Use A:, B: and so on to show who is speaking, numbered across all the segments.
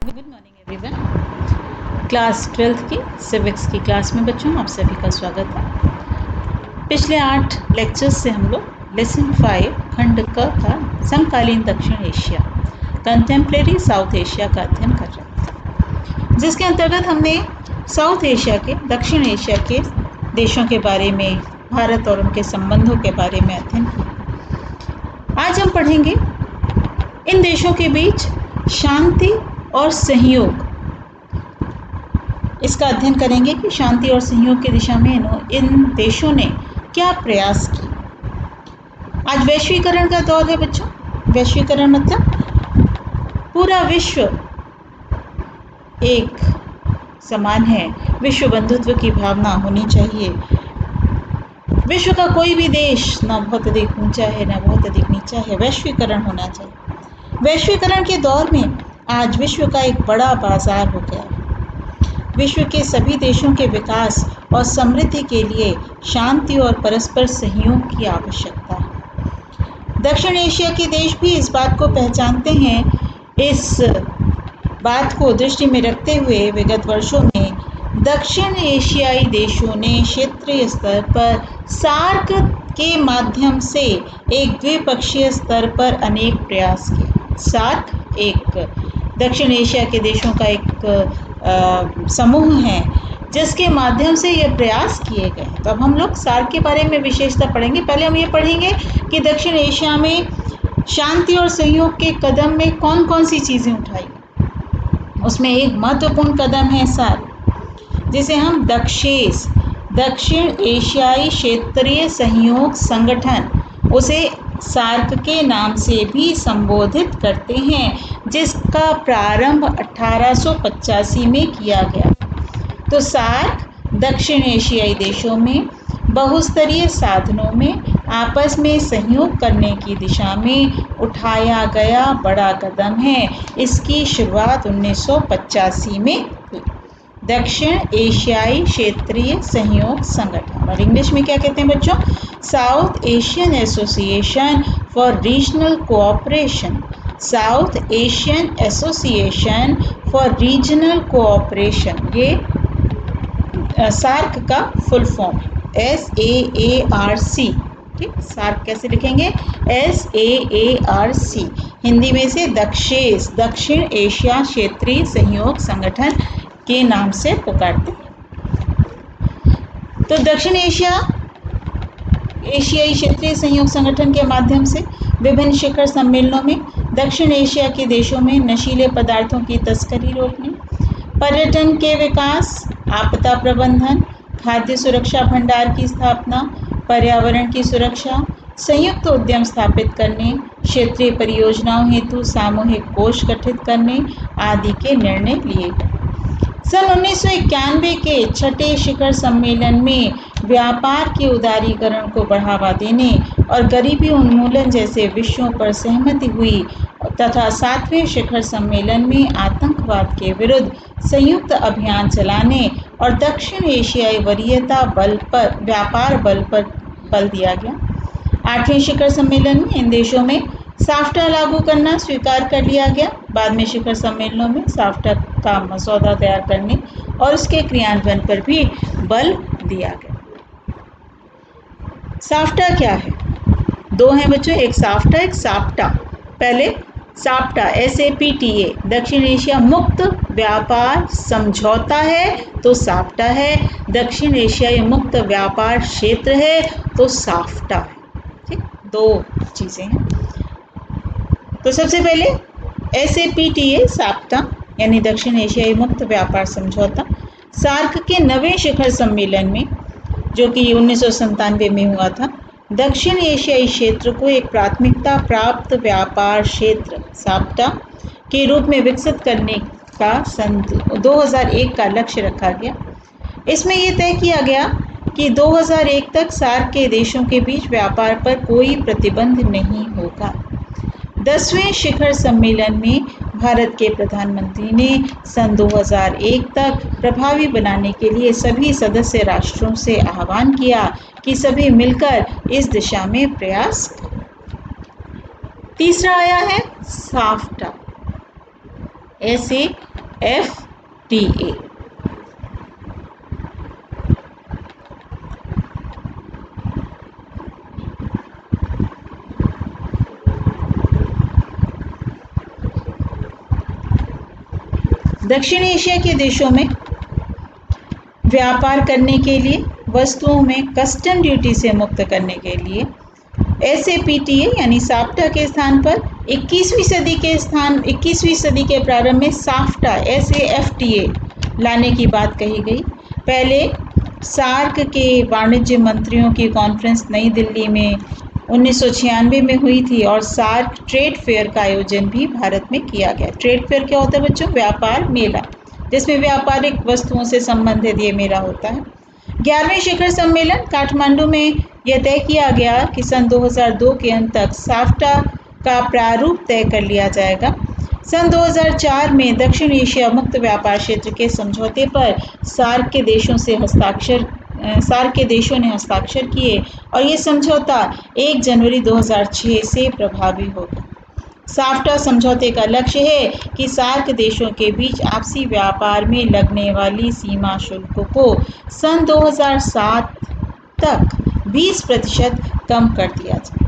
A: Good morning everyone. Class 12th की civics की class में बच्चों आप सभी का स्वागत है। पिछले 8 लेक्चर्स से हम लोग लेसन 5 खंड क का समकालीन दक्षिण एशिया कंटेम्प्रेरी साउथ एशिया का अध्ययन कर रहे थे, जिसके अंतर्गत हमने साउथ एशिया के दक्षिण एशिया के देशों के बारे में, भारत और उनके संबंधों के बारे में अध्ययन किया। आज हम पढ़ेंगे इन देशों के बीच शांति और सहयोग, इसका अध्ययन करेंगे कि शांति और सहयोग की दिशा में इन देशों ने क्या प्रयास किए। आज वैश्वीकरण का दौर है बच्चों। वैश्वीकरण मतलब पूरा विश्व एक समान है, विश्व बंधुत्व की भावना होनी चाहिए। विश्व का कोई भी देश ना बहुत अधिक ऊंचा है ना बहुत अधिक नीचा है, वैश्वीकरण होना चाहिए। वैश्वीकरण के दौर में आज विश्व का एक बड़ा बाजार हो गया है। विश्व के सभी देशों के विकास और समृद्धि के लिए शांति और परस्पर सहयोग की आवश्यकता है। दक्षिण एशिया के देश भी इस बात को पहचानते हैं। इस बात को दृष्टि में रखते हुए विगत वर्षों में दक्षिण एशियाई देशों ने क्षेत्रीय स्तर पर सार्क के माध्यम से एक द्विपक्षीय स्तर पर अनेक प्रयास किए। सार्क एक दक्षिण एशिया के देशों का एक समूह है जिसके माध्यम से ये प्रयास किए गए। तो अब हम लोग सार्क के बारे में विशेषता पढ़ेंगे। पहले हम ये पढ़ेंगे कि दक्षिण एशिया में शांति और सहयोग के कदम में कौन कौन सी चीज़ें उठाई। उसमें एक महत्वपूर्ण कदम है सार्क, जिसे हम दक्षिण एशियाई क्षेत्रीय सहयोग संगठन, उसे सार्क के नाम से भी संबोधित करते हैं, जिसका प्रारंभ 1885 में किया गया। तो सार्क दक्षिण एशियाई देशों में बहुस्तरीय साधनों में आपस में सहयोग करने की दिशा में उठाया गया बड़ा कदम है। इसकी शुरुआत 1985 में हुई। दक्षिण एशियाई क्षेत्रीय सहयोग संगठन, और इंग्लिश में क्या कहते हैं बच्चों? South Asian association for regional cooperation. South Asian association for regional cooperation, ये सार्क का फुल फॉर्म है, SAARC। ठीक, सार्क कैसे लिखेंगे? SAARC। हिंदी में से दक्षिण एशिया क्षेत्रीय सहयोग संगठन के नाम से पुकारते हैं। तो दक्षिण एशियाई क्षेत्रीय सहयोग संगठन के माध्यम से विभिन्न शिखर सम्मेलनों में दक्षिण एशिया के देशों में नशीले पदार्थों की तस्करी रोकने, पर्यटन के विकास, आपदा प्रबंधन, खाद्य सुरक्षा भंडार की स्थापना, पर्यावरण की सुरक्षा, संयुक्त उद्यम स्थापित करने, क्षेत्रीय परियोजनाओं हेतु सामूहिक कोष गठित करने आदि के निर्णय लिए गए। सन 1991 के छठे शिखर सम्मेलन में व्यापार के उदारीकरण को बढ़ावा देने और गरीबी उन्मूलन जैसे विषयों पर सहमति हुई तथा 7वें शिखर सम्मेलन में आतंकवाद के विरुद्ध संयुक्त अभियान चलाने और दक्षिण एशियाई वरीयता व्यापार बल पर बल दिया गया। 8वें शिखर सम्मेलन में इन देशों में साफ्टा लागू करना स्वीकार कर लिया गया। बाद में शिखर सम्मेलनों में साफ्टा का मसौदा तैयार करने और उसके क्रियान्वयन पर भी बल दिया गया। साफ्टा क्या है? दो हैं बच्चों, एक साफ्टा एक साप्टा। पहले साप्टा SAPTA दक्षिण एशिया मुक्त व्यापार समझौता है तो साफ्टा है, दक्षिण एशियाई मुक्त व्यापार क्षेत्र है तो साफ्टा है। ठीक, दो चीज़ें हैं। तो सबसे पहले SAPTA साप्टा यानी दक्षिण एशियाई मुक्त व्यापार समझौता सार्क के 9वें शिखर सम्मेलन में, जो कि 1997 में हुआ था, दक्षिण एशियाई क्षेत्र को एक प्राथमिकता प्राप्त व्यापार क्षेत्र साप्टा के रूप में विकसित करने का 2001 का लक्ष्य रखा गया। इसमें यह तय किया गया कि 2001 तक सार्क के देशों के बीच व्यापार पर कोई प्रतिबंध नहीं होगा। 10वें शिखर सम्मेलन में भारत के प्रधानमंत्री ने सन 2001 तक प्रभावी बनाने के लिए सभी सदस्य राष्ट्रों से आह्वान किया कि सभी मिलकर इस दिशा में प्रयास करें। तीसरा आया है साफ्टा, FTA। दक्षिण एशिया के देशों में व्यापार करने के लिए, वस्तुओं में कस्टम ड्यूटी से मुक्त करने के लिए SAPTA यानी साफ्टा के स्थान पर 21वीं सदी के प्रारंभ में साफ्टा SAFTA लाने की बात कही गई। पहले सार्क के वाणिज्य मंत्रियों की कॉन्फ्रेंस नई दिल्ली में 1996 में हुई थी और सार्क ट्रेड फेयर का आयोजन भी भारत में किया गया। ट्रेड फेयर क्या होता है बच्चों? व्यापार मेला, जिसमें व्यापारिक वस्तुओं से संबंधित ये मेला होता है। 11वें शिखर सम्मेलन काठमांडू में यह तय किया गया कि सन 2002 के अंत तक साफ्टा का प्रारूप तय कर लिया जाएगा। सन 2004 में दक्षिण एशिया मुक्त व्यापार क्षेत्र के समझौते पर सार्क के देशों ने हस्ताक्षर किए और ये समझौता 1 जनवरी 2006 से प्रभावी होगा। साफ्टा समझौते का लक्ष्य है कि सार्क देशों के बीच आपसी व्यापार में लगने वाली सीमा शुल्क को सन 2007 तक 20% कम कर दिया जाए।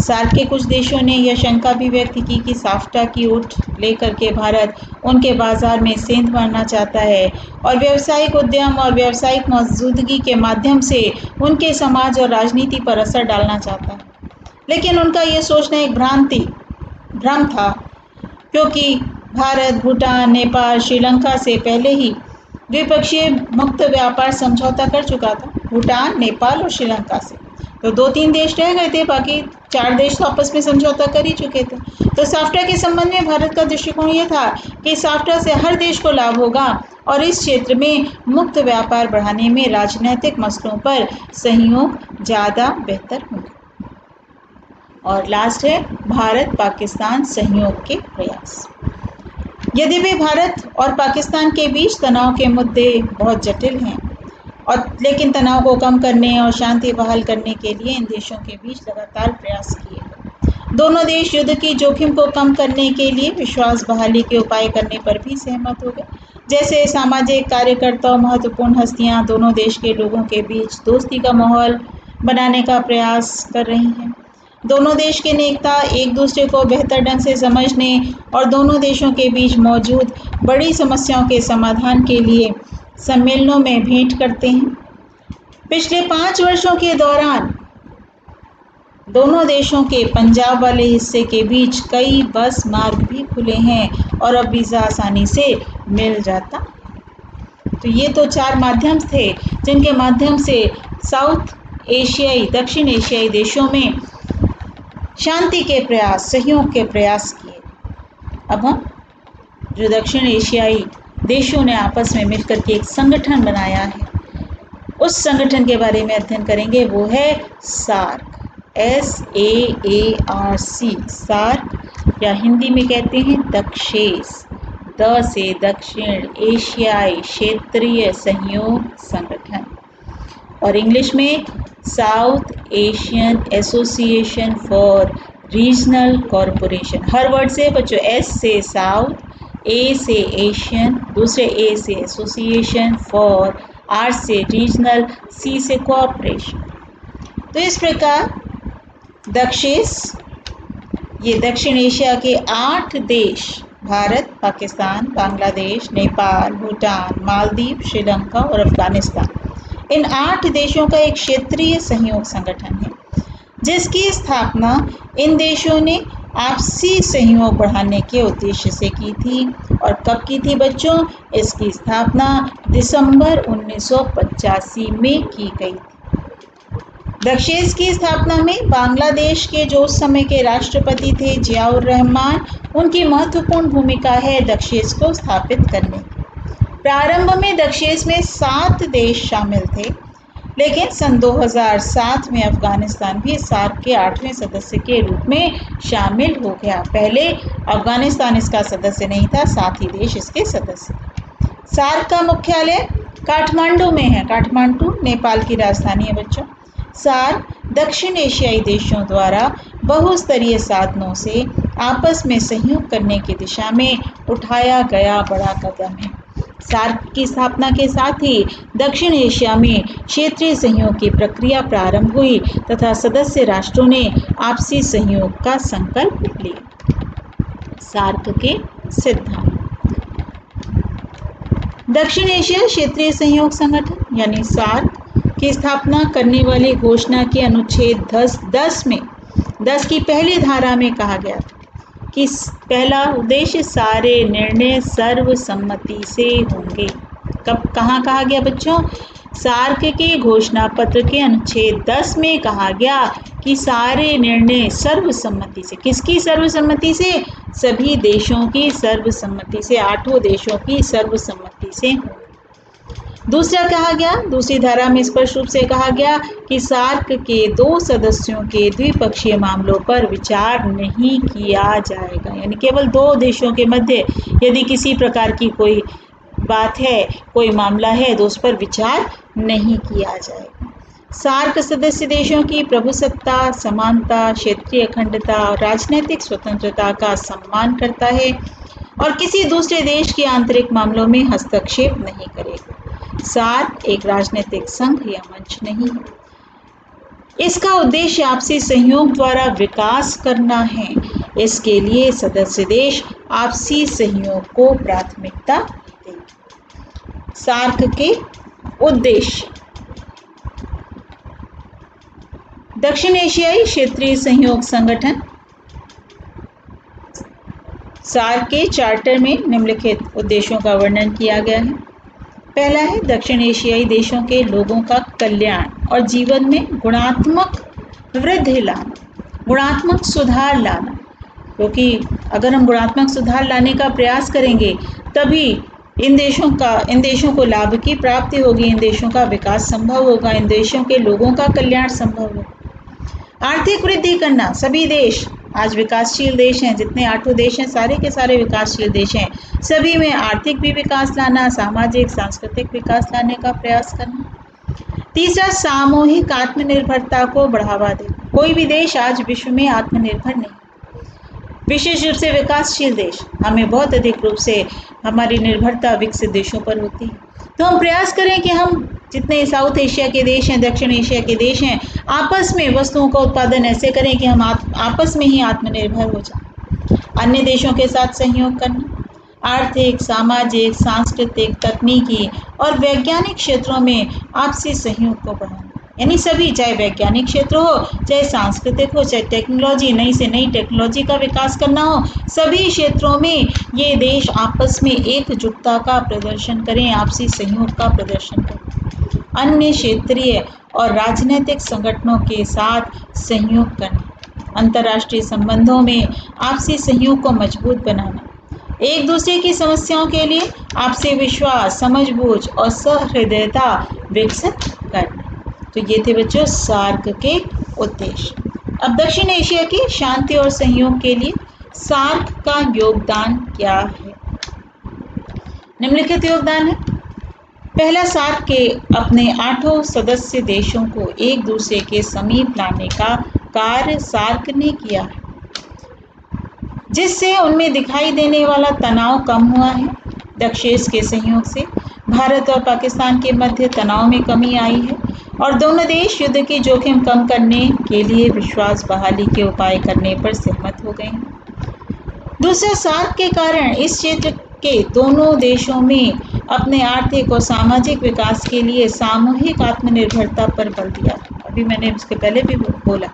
A: सार्क के कुछ देशों ने यह शंका भी व्यक्त की कि साफ्टा की ऊँट लेकर के भारत उनके बाजार में सेंध मारना चाहता है और व्यावसायिक उद्यम और व्यावसायिक मौजूदगी के माध्यम से उनके समाज और राजनीति पर असर डालना चाहता है। लेकिन उनका यह सोचना एक भ्रम था, क्योंकि भारत, भूटान, नेपाल, श्रीलंका से पहले ही द्विपक्षीय मुक्त व्यापार समझौता कर चुका था। भूटान, नेपाल और श्रीलंका से तो 2-3 देश रह गए थे, बाकी 4 देश तो आपस में समझौता कर ही चुके थे। तो साफ्टा के संबंध में भारत का दृष्टिकोण ये था कि साफ्टा से हर देश को लाभ होगा और इस क्षेत्र में मुक्त व्यापार बढ़ाने में राजनीतिक मसलों पर सहयोग ज़्यादा बेहतर होगा। और लास्ट है भारत पाकिस्तान सहयोग के प्रयास। यद्यपि भारत और पाकिस्तान के बीच तनाव के मुद्दे बहुत जटिल हैं लेकिन तनाव को कम करने और शांति बहाल करने के लिए इन देशों के बीच लगातार प्रयास किए गए। दोनों देश युद्ध की जोखिम को कम करने के लिए विश्वास बहाली के उपाय करने पर भी सहमत हो गए। जैसे सामाजिक कार्यकर्ता और महत्वपूर्ण हस्तियां दोनों देश के लोगों के बीच दोस्ती का माहौल बनाने का प्रयास कर रही हैं। दोनों देश के नेता एक दूसरे को बेहतर ढंग से समझने और दोनों देशों के बीच मौजूद बड़ी समस्याओं के समाधान के लिए सम्मेलनों में भेंट करते हैं। पिछले 5 वर्षों के दौरान दोनों देशों के पंजाब वाले हिस्से के बीच कई बस मार्ग भी खुले हैं और अब वीज़ा आसानी से मिल जाता। तो ये तो 4 माध्यम थे जिनके माध्यम से दक्षिण एशियाई देशों में शांति के प्रयास, सहयोग के प्रयास किए। अब हम जो दक्षिण एशियाई देशों ने आपस में मिलकर के एक संगठन बनाया है, उस संगठन के बारे में अध्ययन करेंगे। वो है सार्क, SAARC। सार्क या हिंदी में कहते हैं दक्षेस, द से दक्षिण एशियाई क्षेत्रीय सहयोग संगठन, और इंग्लिश में south Asian association for regional corporation. Her word से बच्चों, S से साउथ, A से एशियन, दूसरे A से एसोसिएशन, फॉर, R से रीजनल, C से कोऑपरेशन। तो इस प्रकार दक्षेस ये दक्षिण एशिया के 8 देश, भारत, पाकिस्तान, बांग्लादेश, नेपाल, भूटान, मालदीव, श्रीलंका और अफगानिस्तान, इन 8 देशों का एक क्षेत्रीय सहयोग संगठन है, जिसकी स्थापना इन देशों ने आपसी सहयोग बढ़ाने के उद्देश्य से की थी। और कब की थी बच्चों? इसकी स्थापना दिसंबर 1985 में की गई थी। दक्षेस की स्थापना में बांग्लादेश के जो उस समय के राष्ट्रपति थे जियाउर रहमान, उनकी महत्वपूर्ण भूमिका है दक्षेस को स्थापित करने की। प्रारंभ में दक्षेस में 7 देश शामिल थे, लेकिन सन 2007 में अफगानिस्तान भी सार्क के 8वें सदस्य के रूप में शामिल हो गया। पहले अफगानिस्तान इसका सदस्य नहीं था, 7 ही देश इसके सदस्य थे। सार्क का मुख्यालय काठमांडू में है। काठमांडू नेपाल की राजधानी है बच्चों। सार्क दक्षिण एशियाई देशों द्वारा बहुस्तरीय साधनों से आपस में सहयोग करने की दिशा में उठाया गया बड़ा कदम है। सार्क की स्थापना के साथ ही दक्षिण एशिया में क्षेत्रीय सहयोग की प्रक्रिया प्रारंभ हुई तथा सदस्य राष्ट्रों ने आपसी सहयोग का संकल्प लिया। सार्क के सिद्धांत। दक्षिण एशिया क्षेत्रीय सहयोग संगठन यानी सार्क की स्थापना करने वाली घोषणा के अनुच्छेद 10 की पहली धारा में कहा गया कि पहला उद्देश्य सारे निर्णय सर्वसम्मति से होंगे। कहाँ कहा गया बच्चों? सार्क के घोषणा पत्र के अनुच्छेद 10 में कहा गया कि सारे निर्णय सर्वसम्मति से। किसकी सर्वसम्मति से? सभी देशों की सर्वसम्मति से, 8 देशों की सर्वसम्मति से। दूसरा कहा गया, दूसरी धारा में स्पष्ट रूप से कहा गया कि सार्क के 2 सदस्यों के द्विपक्षीय मामलों पर विचार नहीं किया जाएगा। यानी केवल 2 देशों के मध्य यदि किसी प्रकार की कोई बात है, कोई मामला है, तो उस पर विचार नहीं किया जाएगा। सार्क सदस्य देशों की प्रभुसत्ता, समानता, क्षेत्रीय अखंडता और राजनीतिक स्वतंत्रता का सम्मान करता है और किसी दूसरे देश के आंतरिक मामलों में हस्तक्षेप नहीं करेगा। सार्क एक राजनीतिक संघ या मंच नहीं है। इसका उद्देश्य आपसी सहयोग द्वारा विकास करना है। इसके लिए सदस्य देश आपसी सहयोग को प्राथमिकता देंगे। सार्क के उद्देश्य। दक्षिण एशियाई क्षेत्रीय सहयोग संगठन सार्क के चार्टर में निम्नलिखित उद्देश्यों का वर्णन किया गया है। पहला है दक्षिण एशियाई देशों के लोगों का कल्याण और जीवन में गुणात्मक वृद्धि लाना, गुणात्मक सुधार लाना, क्योंकि अगर हम गुणात्मक सुधार लाने का प्रयास करेंगे तभी इन देशों को लाभ की प्राप्ति होगी, इन देशों का विकास संभव होगा, इन देशों के लोगों का कल्याण संभव होगा। आर्थिक वृद्धि करना, सभी देश आज विकासशील देश हैं, जितने 8 देश हैं सारे के सारे विकासशील देश हैं, सभी में आर्थिक भी विकास लाना, सामाजिक सांस्कृतिक विकास लाने का प्रयास करना। तीसरा, सामूहिक आत्मनिर्भरता को बढ़ावा देना। कोई भी देश आज विश्व में आत्मनिर्भर नहीं, विशेष रूप से विकासशील देश, हमें बहुत अधिक रूप से हमारी निर्भरता विकसित देशों पर होती है। तो हम प्रयास करें कि हम जितने साउथ एशिया के देश हैं, दक्षिण एशिया के देश हैं, आपस में वस्तुओं का उत्पादन ऐसे करें कि हम आपस में ही आत्मनिर्भर हो जाएं। अन्य देशों के साथ सहयोग करना, आर्थिक, सामाजिक, सांस्कृतिक, तकनीकी और वैज्ञानिक क्षेत्रों में आपसी सहयोग को बढ़ाना। यानी सभी, चाहे वैज्ञानिक क्षेत्र हो, चाहे सांस्कृतिक हो, चाहे टेक्नोलॉजी, नई से नई टेक्नोलॉजी का विकास करना हो, सभी क्षेत्रों में ये देश आपस में एकजुटता का प्रदर्शन करें, आपसी सहयोग का प्रदर्शन करें। अन्य क्षेत्रीय और राजनीतिक संगठनों के साथ सहयोग करना, अंतर्राष्ट्रीय संबंधों में आपसी सहयोग को मजबूत बनाना, एक दूसरे की समस्याओं के लिए आपसी विश्वास, समझबूझ और सहृदयता विकसित करना। तो ये थे बच्चों सार्क के उद्देश्य। अब दक्षिण एशिया की शांति और सहयोग के लिए सार्क का योगदान क्या है? निम्नलिखित योगदान है। पहला, सार्क के अपने 8 सदस्य देशों को एक दूसरे के समीप लाने का कार्य सार्क ने किया है, जिससे उनमें दिखाई देने वाला तनाव कम हुआ है। दक्षिण के सहयोग से भारत और पाकिस्तान के मध्य तनाव में कमी आई है और दोनों देश युद्ध की जोखिम कम करने के लिए विश्वास बहाली के उपाय करने पर सहमत हो गए हैं। दूसरा, सार्क के कारण इस क्षेत्र के दोनों देशों में अपने आर्थिक और सामाजिक विकास के लिए सामूहिक आत्मनिर्भरता पर बल दिया। अभी मैंने इसके पहले भी बोला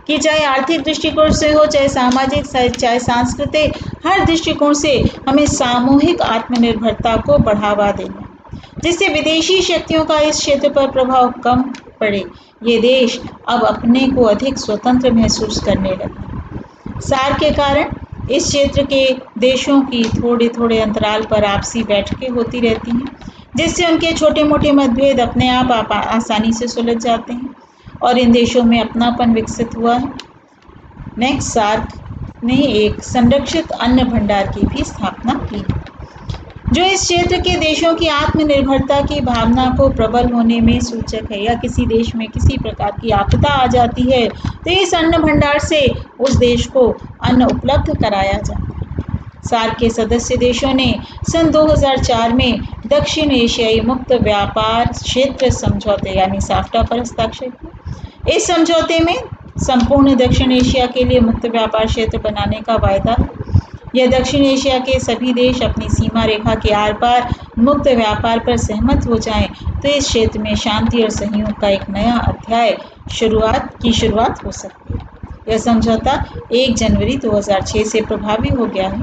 A: कि चाहे आर्थिक दृष्टिकोण से हो, चाहे सामाजिक, चाहे सांस्कृतिक, हर दृष्टिकोण से हमें सामूहिक आत्मनिर्भरता को बढ़ावा देना, जिससे विदेशी शक्तियों का इस क्षेत्र पर प्रभाव कम पड़े। ये देश अब अपने को अधिक स्वतंत्र महसूस करने लगे। सार्क के कारण इस क्षेत्र के देशों की थोड़े अंतराल पर आपसी बैठकें होती रहती हैं, जिससे उनके छोटे मोटे मतभेद अपने आप आसानी से सुलझ जाते हैं और इन देशों में अपनापन विकसित हुआ है। नेक्स्ट, सार्क ने एक संरक्षित अन्न भंडार की भी स्थापना की है। जो इस क्षेत्र के देशों की आत्मनिर्भरता की भावना को प्रबल होने में सूचक है। या किसी देश में किसी प्रकार की आपदा आ जाती है तो इस अन्न भंडार से उस देश को अन्न उपलब्ध कराया जाता है। सार्क के सदस्य देशों ने सन 2004 में दक्षिण एशियाई मुक्त व्यापार क्षेत्र समझौते यानी साफ्टा पर हस्ताक्षर किए। इस समझौते में संपूर्ण दक्षिण एशिया के लिए मुक्त व्यापार क्षेत्र बनाने का वायदा है। यह दक्षिण एशिया के सभी देश अपनी सीमा रेखा के आर पार मुक्त व्यापार पर सहमत हो जाएं तो इस क्षेत्र में शांति और सहयोग का एक नया अध्याय शुरुआत हो सकती है। यह समझौता 1 जनवरी 2006 से प्रभावी हो गया है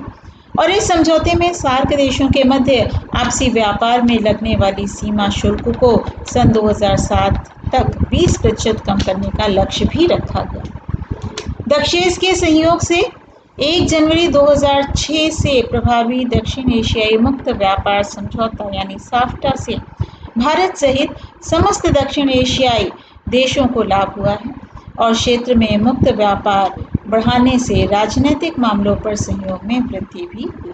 A: और इस समझौते में सार्क देशों के मध्य आपसी व्यापार में लगने वाली सीमा शुल्क को सन 2007 तक 20% कम करने का लक्ष्य भी रखा गया। दक्षेस के सहयोग से 1 जनवरी 2006 से प्रभावी दक्षिण एशियाई मुक्त व्यापार समझौता यानी साफ्टा से भारत सहित समस्त दक्षिण एशियाई देशों को लाभ हुआ है और क्षेत्र में मुक्त व्यापार बढ़ाने से राजनीतिक मामलों पर सहयोग में वृद्धि भी हुई।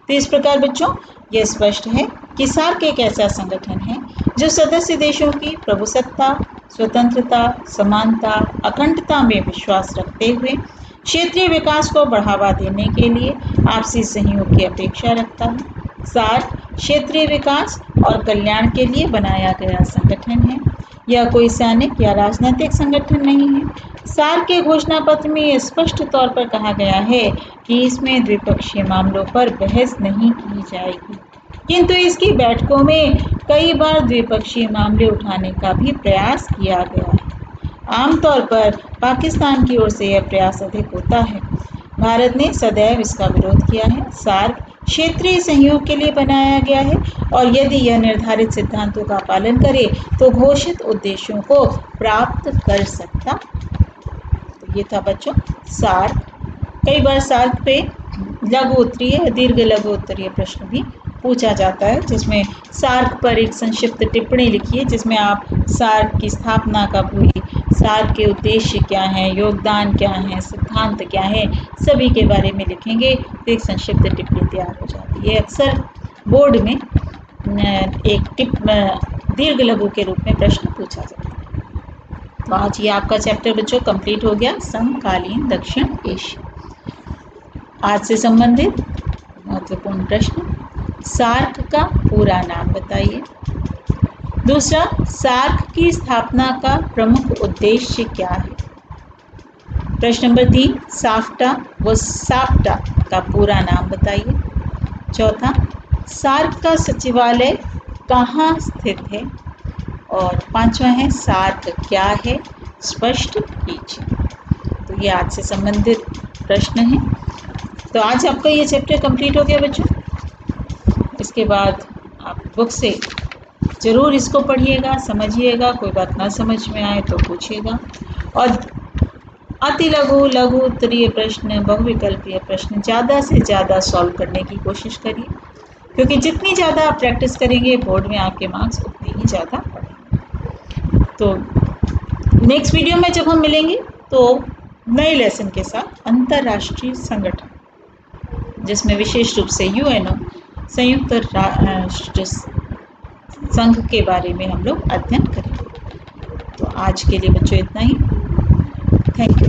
A: तो इस प्रकार बच्चों यह स्पष्ट है कि सार्क एक ऐसा संगठन है जो सदस्य देशों की प्रभुसत्ता, स्वतंत्रता, समानता, अखंडता में विश्वास रखते हुए क्षेत्रीय विकास को बढ़ावा देने के लिए आपसी सहयोग की अपेक्षा रखता है। सार्क क्षेत्रीय विकास और कल्याण के लिए बनाया गया संगठन है। यह कोई सैनिक या राजनीतिक संगठन नहीं है। सार्क के घोषणा पत्र में यह स्पष्ट तौर पर कहा गया है कि इसमें द्विपक्षीय मामलों पर बहस नहीं की जाएगी, किंतु इसकी बैठकों में कई बार द्विपक्षीय मामले उठाने का भी प्रयास किया गया है। आमतौर पर पाकिस्तान की ओर से यह प्रयास अधिक होता है। भारत ने सदैव इसका विरोध किया है। सार्क क्षेत्रीय सहयोग के लिए बनाया गया है और यदि यह निर्धारित सिद्धांतों का पालन करे तो घोषित उद्देश्यों को प्राप्त कर सकता। तो ये था बच्चों सार्क। कई बार सार्क पे लघु उत्तरीय दीर्घ लघु उत्तरीय प्रश्न भी पूछा जाता है, जिसमें सार्क पर एक संक्षिप्त टिप्पणी लिखिए जिसमें आप सार्क की स्थापना कब हुई, सार्क के उद्देश्य क्या हैं, योगदान क्या है, सिद्धांत क्या है, सभी के बारे में लिखेंगे तो एक संक्षिप्त टिप्पणी तैयार हो जाती है। अक्सर बोर्ड में एक दीर्घ लघु के रूप में प्रश्न पूछा जाता है। तो आज ये आपका चैप्टर बच्चों कंप्लीट हो गया, समकालीन दक्षिण एशिया। आज से संबंधित महत्वपूर्ण प्रश्न, सार्क का पूरा नाम बताइए। दूसरा, सार्क की स्थापना का प्रमुख उद्देश्य क्या है। प्रश्न नंबर 3, साफ्टा व साप्टा का पूरा नाम बताइए। चौथा, सार्क का सचिवालय कहाँ स्थित है। और 5वां है, सार्क क्या है, स्पष्ट कीजिए। तो ये आज से संबंधित प्रश्न हैं। तो आज आपका ये चैप्टर कंप्लीट हो गया बच्चों। इसके बाद आप बुक से ज़रूर इसको पढ़िएगा, समझिएगा, कोई बात ना समझ में आए तो पूछिएगा। और अति लघु लघु उत्तरीय प्रश्न, बहुविकल्पीय प्रश्न ज़्यादा से ज़्यादा सॉल्व करने की कोशिश करिए, क्योंकि जितनी ज़्यादा आप प्रैक्टिस करेंगे बोर्ड में आपके मार्क्स उतने ही ज़्यादा पड़ेंगे। तो नेक्स्ट वीडियो में जब हम मिलेंगे तो नए लेसन के साथ अंतर्राष्ट्रीय संगठन, जिसमें विशेष रूप से यूएनओ संयुक्त राष्ट्र संघ के बारे में हम लोग अध्ययन करेंगे। तो आज के लिए बच्चों इतना ही। Thank you.